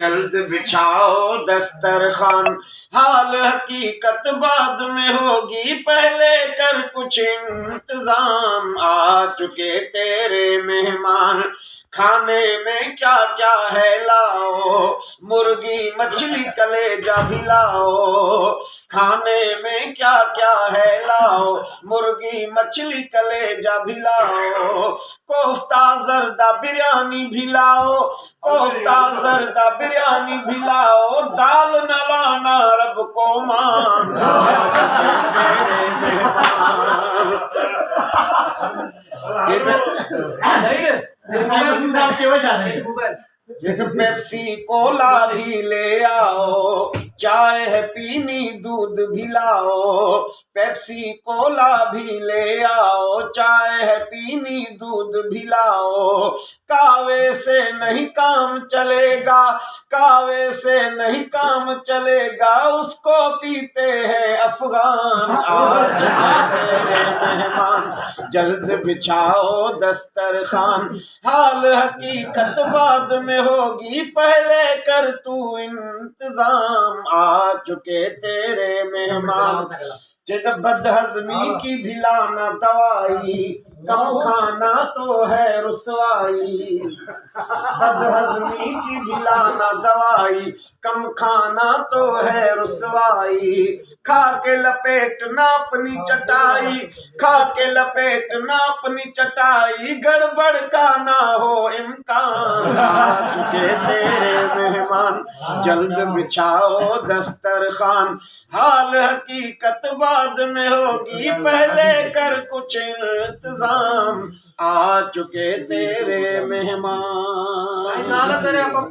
जल्द बिछाओ दस्तरखान, हाल हकीकत बाद में होगी, पहले कर कुछ इंतजाम। आ चुके तेरे मेहमान, खाने में क्या क्या है लाओ, मुर्गी मछली कलेजा भी लाओ। खाने में क्या क्या है लाओ, मुर्गी मछली कलेजा भी लाओ। कोफ्ता जर्दा बिरयानी भी लाओ, कोफ्ता जर्दा बिरयानी भी लाओ। दाल न लाना रब को मान, तेरे मेहमान। जिद पेप्सी कोला भी ले आओ, चाय है पीनी दूध भी लाओ। पेप्सी कोला भी ले आओ, चाय है पीनी दूध भी लाओ। कावे से नहीं काम चलेगा, कावे से नहीं काम चलेगा, उसको पीते हैं अफगान। आज तेरे मेहमान, जल्द बिछाओ दस्तरखान, हाल हकीकत बाद में होगी, पहले कर तू इंतजाम। आ चुके तेरे मेहमान, जिद बदहजमी की भी लाना दवाई, कम खाना तो है रुसवाई। बदहजमी की भी लाना दवाई, कम खाना तो है रुसवाई। खा के लपेटना अपनी चटाई, खा के लपेटना अपनी चटाई, गड़बड़ का ना हो इम्कान। आ चुके तेरे मेहमान, जल्द बिछाओ दस्तरखान, हाल हकीकत बाद में होगी, पहले कर कुछ इंतजाम। आ चुके तेरे मेहमान।